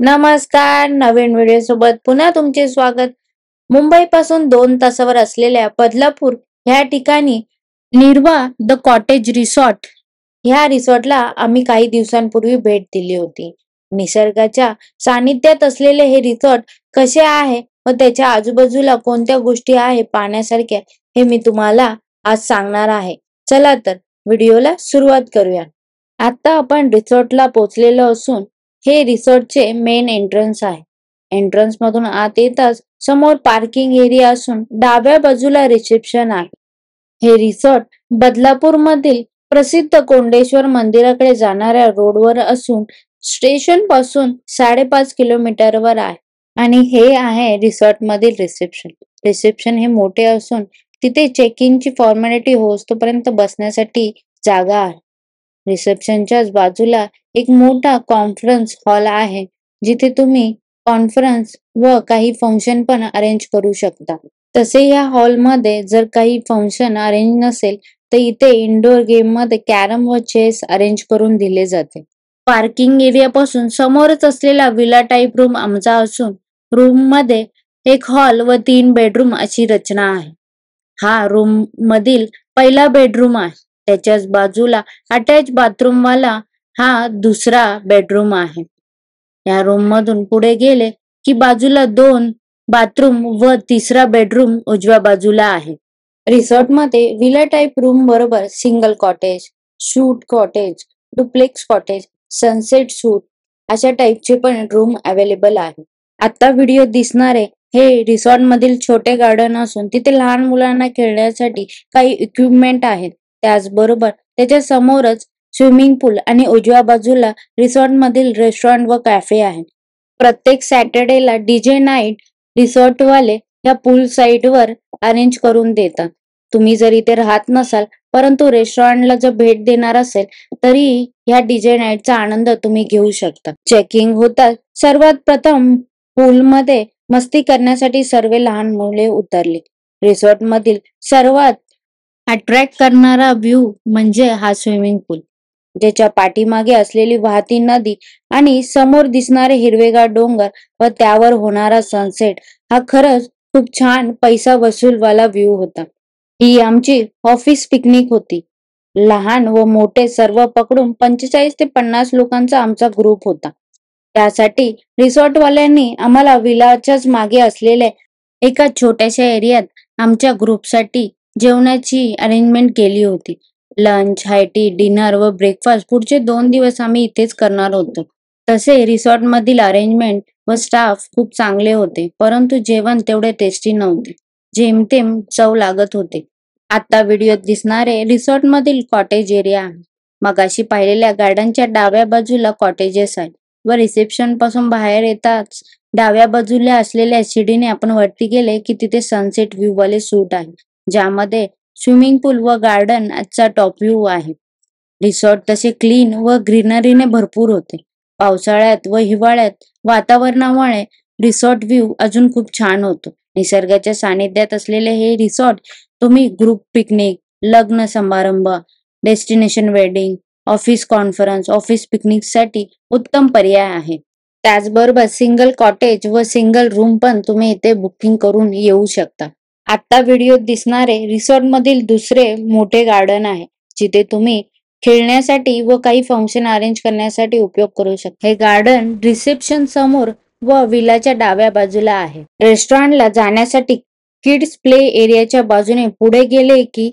नमस्कार. नवीन व्हिडिओ सोबत पुन्हा तुमचे स्वागत. मुंबई पासून 2 तासावर असलेल्या बदलापूर ह्या ठिकाणी निर्वा द कॉटेज रिसॉर्ट ह्या रिसॉर्टला आम्ही काही दिवसांपूर्वी भेट दिली होती. निसर्गाच्या सानिध्यात असलेले हे रिसॉर्ट कसे आहे व त्याच्या आजूबाजूला कोणत्या गोष्टी आहे पाहण्यासारख्या हे मी तुम्हाला आज सांगणार आहे. चला तर व्हिडिओला सुरुवात करूया. आता आपण रिसॉर्टला पोहोचलेलो असून हे रिसॉर्टचे मेन एंट्रन्स आहे. एंट्रन्स मधून आत येताच समोर पार्किंग एरिया असून डाव्या बाजूला रिसेप्शन आहे. हे रिसॉर्ट बदलापूर मधील प्रसिद्ध कोंडेश्वर मंदिराकडे जाणाऱ्या रोडवर असून स्टेशन पासून 5.5 किलोमीटरवर आहे. आणि हे आहे रिसॉर्ट मधील रिसेप्शन. रिसेप्शन हे मोठे असून तिथे चेकिंगची फॉर्मॅलिटी होईपर्यंत बसण्यासाठी जागा आहे. रिसेप्शनच्याच बाजूला एक मोठा कॉन्फरन्स हॉल आहे जिथे तुम्ही कॉन्फरन्स व काही फंक्शन पण अरेंज करू शकता. तसे या हॉलमध्ये जर काही फंक्शन अरेंज नसेल तर इथे इंडोर गेम मध्ये कॅरम व चेस अरेंज करून दिले जाते. पार्किंग एरिया पासून समोरच असलेला विला टाईप रूम आमचा असून रूम मध्ये एक हॉल व 3 बेडरूम अशी रचना आहे. हा रूम मधील पहिला बेडरूम आहे. त्याच्याच बाजूला अटॅच बाथरूम वाला हा दुसरा बेडरूम आहे. या रूम मधून पुढे गेले की बाजूला 2 बाथरूम व तिसरा बेडरूम उजव्या बाजूला आहे. रिसॉर्ट मध्ये विला टाईप रूम बरोबर single cottage, suite cottage, duplex cottage, sunset suite अशा टाईपचे पण रूम अवेलेबल आहे. आता व्हिडिओ दिसणारे हे रिसॉर्ट मधील छोटे गार्डन असून तिथे लहान मुलांना खेळण्यासाठी काही इक्विपमेंट आहेत. त्याचबरोबर त्याच्या समोरच स्विमिंग पूल आणि उजव्या बाजूला रिसॉर्ट मधील रेस्टॉरंट व कॅफे आहे. प्रत्येक सॅटर्डेला डीजे नाईट रिसॉर्ट वाले या पूल साइड वर अरेंज करून देतात. तुम्ही जर इथे राहत नसाल परंतु रेस्टॉरंटला जर भेट देणार असेल तरी या डीजे नाईटचा आनंद तुम्ही घेऊ शकता. चेकिंग होतात सर्वात प्रथम पूल मध्ये मस्ती करण्यासाठी सर्व लहान मुले उतरली. रिसॉर्ट मधील सर्वात अट्रॅक्ट करणारा व्ह्यू म्हणजे हा स्विमिंग पूल, ज्याच्या पाठीमागे असलेली वाहती नदी आणि समोर दिसणारे हिरवेगार डोंगर व त्यावर होणारा सनसेट हा खरंच खूप छान पैसा वसूल वाला व्ह्यू होता. ही आमची ऑफिस पिकनिक होती. लहान व मोठे सर्व पकडून 45 ते 50 लोकांचा आमचा ग्रुप होता. त्यासाठी रिसॉर्ट वाल्यांनी आम्हाला विलाच्याच मागे असलेल्या एका छोट्याशा एरियात आमच्या ग्रुपसाठी जेवणाची अरेंजमेंट केली होती. लंच, हाय टी, डिनर व ब्रेकफास्ट पुढचे 2 दिवस आम्ही इथेच करणार होतो. तसे रिसॉर्ट मधील अरेंजमेंट व स्टाफ खूप चांगले होते परंतु जेवण तेवढे टेस्टी नव्हते. जेमतेम चव लागत होते. आता व्हिडिओत दिसणारे रिसॉर्ट मधील कॉटेज एरिया आहे. मगाशी पाहिलेल्या गार्डनच्या डाव्या बाजूला कॉटेजेस आहेत व रिसेप्शन पासून बाहेर येताच डाव्या बाजूला असलेल्या शिडीने आपण वरती गेले की तिथे सनसेट व्ह्यू वाले सूट आहे ज्यामध्ये स्विमिंग पूल व गार्डन चा टॉप व्ह्यू आहे. रिसॉर्ट तसे क्लीन व ग्रीनरीने भरपूर होते. पावसाळ्यात व हिवाळ्यात वातावरणामुळे रिसॉर्ट व्ह्यू अजून खूप छान होतो. निसर्गाच्या सानिध्यात असलेले हे रिसॉर्ट तुम्ही ग्रुप पिकनिक, लग्न समारंभ, destination wedding, office conference, office picnic साठी उत्तम पर्याय आहे. त्याचबरोबर सिंगल कॉटेज व सिंगल रूम पण तुम्ही इथे बुकिंग करून येऊ शकता. आता व्हिडिओत दिसणारे रिसॉर्ट मधील दुसरे मोठे गार्डन आहे जिथे तुम्ही खेळण्यासाठी व काही फंक्शन अरेंज करण्यासाठी उपयोग करू शकता. हे गार्डन रिसेप्शन समोर व विलाच्या डाव्या बाजूला आहे. रेस्टॉरंटला जाण्यासाठी किड्स प्ले एरियाच्या बाजूने पुढे गेले की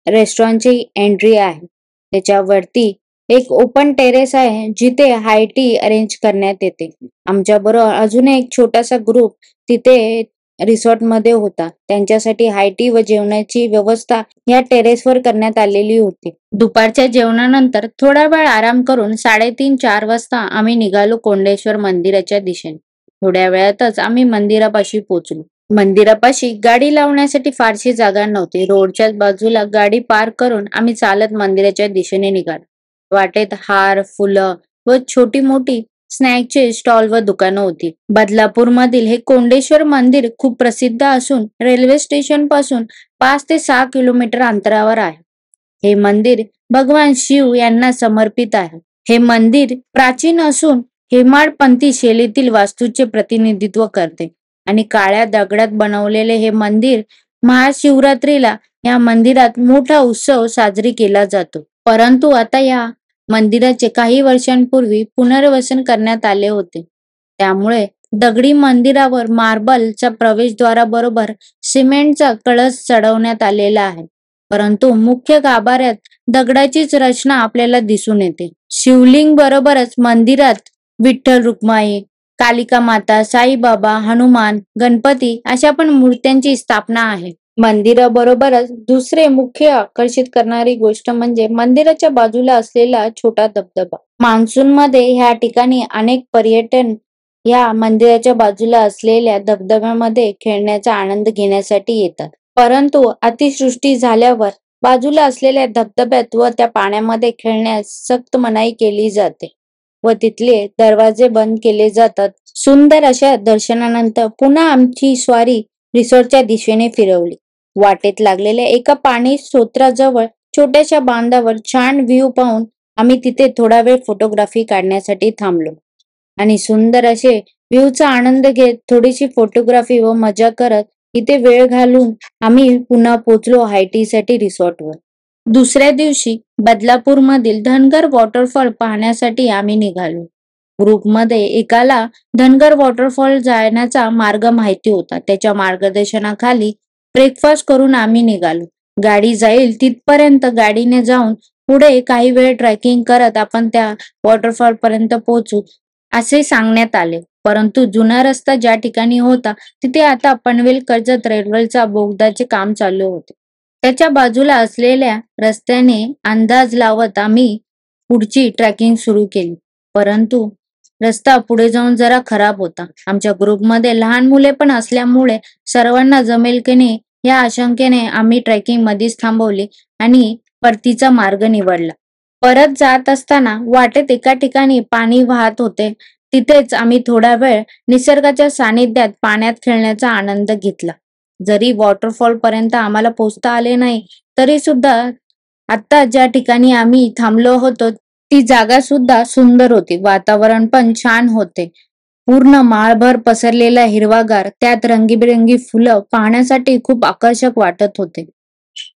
रेस्टॉरंटची एंट्री आहे. त्याच्यावरती एक ओपन टेरेस आहे जिथे हाय टी अरेंज करण्यात येते. आमच्या बरोबर अजून एक छोटासा ग्रुप तिथे रिसॉर्ट मध्ये होता. त्यांच्यासाठी हाय टी व जेवणाची व्यवस्था या टेरेसवर करण्यात आलेली होती. दुपारच्या जेवणानंतर थोडा वेळ आराम करून 3:30-4 वाजता आम्ही निघालो कोंडेश्वर मंदिराच्या दिशेने. थोड्या वेळातच आम्ही मंदिरापाशी पोहोचलो. मंदिरापाशी गाडी लावण्यासाठी फारशी जागा नव्हती. रोडच्याच बाजूला गाडी पार्क करून आम्ही चालत मंदिराच्या दिशेने निघालो. वाटेत हार, फुलं व छोटी मोठी स्नॅकचे स्टॉल व दुकानं होती. बदलापूर मधील हे कोंडेश्वर मंदिर खूप प्रसिद्ध असून रेल्वे स्टेशन पासून 5 ते 6 किलोमीटर अंतरावर आहे. हे मंदिर भगवान शिव यांना समर्पित आहे. हे मंदिर प्राचीन असून हेमाडपंथी शैलीतील वास्तूचे प्रतिनिधित्व करते आणि काळ्या दगडात बनवलेले हे मंदिर महाशिवरात्रीला या मंदिरात मोठा उत्सव साजरी केला जातो. परंतु आता या मंदिराचे काही वर्षांपूर्वी पुनर्वसन करण्यात आले होते. त्यामुळे दगडी मंदिरावर मार्बलच्या प्रवेशद्वाराबरोबर सिमेंटचा कळस चढवण्यात आलेला आहे. परंतु मुख्य गाभाऱ्यात दगडाचीच रचना आपल्याला दिसून येते. शिवलिंग बरोबरच मंदिरात विठ्ठल रुक्माई, कालिका माता, साईबाबा, हनुमान, गणपती अशा पण मूर्त्यांची स्थापना आहे. मंदिराबरोबरच दुसरे मुख्य आकर्षित करणारी गोष्ट म्हणजे मंदिराच्या बाजूला असलेला छोटा धबधबा. मान्सूनमध्ये ह्या ठिकाणी अनेक पर्यटन या मंदिराच्या बाजूला असलेल्या धबधब्यामध्ये खेळण्याचा आनंद घेण्यासाठी येतात. परंतु अतिवृष्टी झाल्यावर बाजूला असलेल्या धबधब्यात व त्या पाण्यामध्ये खेळण्यास सक्त मनाई केली जाते व तिथले दरवाजे बंद केले जातात. सुंदर अशा दर्शनानंतर पुन्हा आमची स्वारी रिसॉर्टच्या दिशेने फिरवली. वाटेत लागलेल्या एका पाणी स्रोताजवळ छोट्याशा बांधावर छान व्ह्यू पाहून आम्ही तिथे थोडा वेळ फोटोग्राफी काढण्यासाठी थांबलो आणि सुंदर असे व्ह्यूचा आनंद घेत थोडीशी फोटोग्राफी व मजा करत इथे वेळ घालून आम्ही पुन्हा पोहोचलो हायटीसाठी रिसॉर्टवर. दुसऱ्या दिवशी बदलापूरमधील धनगर वॉटरफॉल पाहण्यासाठी आम्ही निघालो. ग्रुपमध्ये एकाला धनगर वॉटरफॉल जाण्याचा मार्ग माहिती होता. त्याच्या मार्गदर्शनाखाली ब्रेकफास्ट करून आम्ही निघालो. गाडी जाईल तिथपर्यंत गाडीने जाऊन पुढे काही वेळ ट्रेकिंग करत आपण त्या वॉटरफॉल पर्यंत पोहोचू असे सांगण्यात आले. परंतु जुना रस्ता ज्या ठिकाणी होता तिथे आता पनवेल कर्जत रेल्वेचा बोगदाचे काम चालू होते. त्याच्या बाजूला असलेल्या रस्त्याने अंदाज लावत आम्ही पुढची ट्रेकिंग सुरू केली. परंतु रस्ता पुढे जाऊन जरा खराब होता. आमच्या ग्रुपमध्ये लहान मुले पण असल्यामुळे सर्वांना जमेल की नाही या आशंकेने आम्ही ट्रेकिंग मध्येच थांबवली आणि परतीचा मार्ग निवडला. परत जात असताना वाटेत एका ठिकाणी पाणी वाहत होते. तिथेच आम्ही थोडा वेळ निसर्गाच्या सानिध्यात पाण्यात खेळण्याचा आनंद घेतला. जरी वॉटरफॉल पर्यंत आम्हाला पोहोचता आले नाही तरी सुद्धा आता ज्या ठिकाणी आम्ही थांबलो होतो ती जागा सुद्धा सुंदर होती. वातावरण पण छान होते. पूर्ण माळभर पसरलेला हिरवागार, त्यात रंगीबेरंगी फुलं पाहण्यासाठी खूप आकर्षक वाटत होते.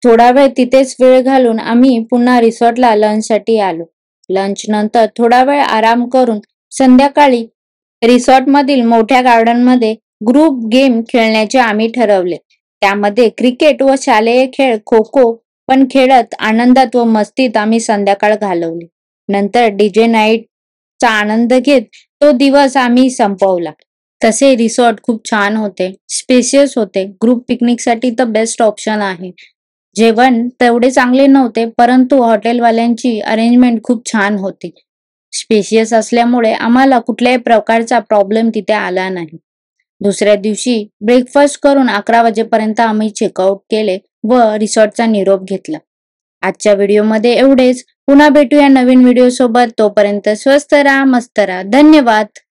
थोडा वेळ तिथेच वेळ घालून आम्ही पुन्हा रिसॉर्टला लंचसाठी आलो. लंच नंतर थोडा वेळ आराम करून संध्याकाळी रिसॉर्टमधील मोठ्या गार्डनमध्ये ग्रुप गेम खेळण्याचे आम्ही ठरवले. त्यामध्ये क्रिकेट व शालेय खेळ खो खो पण खेळत आनंदात व मस्तीत आम्ही संध्याकाळ घालवली. नंतर डीजे नाईटचा आनंद घेत तो दिवस आम्ही संपवला. तसे रिसॉर्ट खूप छान होते, स्पेशियस होते. ग्रुप पिकनिकसाठी तर बेस्ट ऑप्शन आहे. जेवण तेवढे चांगले नव्हते परंतु हॉटेलवाल्यांची अरेंजमेंट खूप छान होती. स्पेशियस असल्यामुळे आम्हाला कुठल्याही प्रकारचा प्रॉब्लेम तिथे आला नाही. दुसऱ्या दिवशी ब्रेकफास्ट करून 11 वाजेपर्यंत आम्ही चेकआउट केले व रिसॉर्टचा निरोप घेतला. आजच्या व्हिडिओमध्ये एवढेच. पुन्हा भेटूया नवीन व्हिडिओ सोबत. तोपर्यंत स्वस्त राहा, मस्त राहा. धन्यवाद.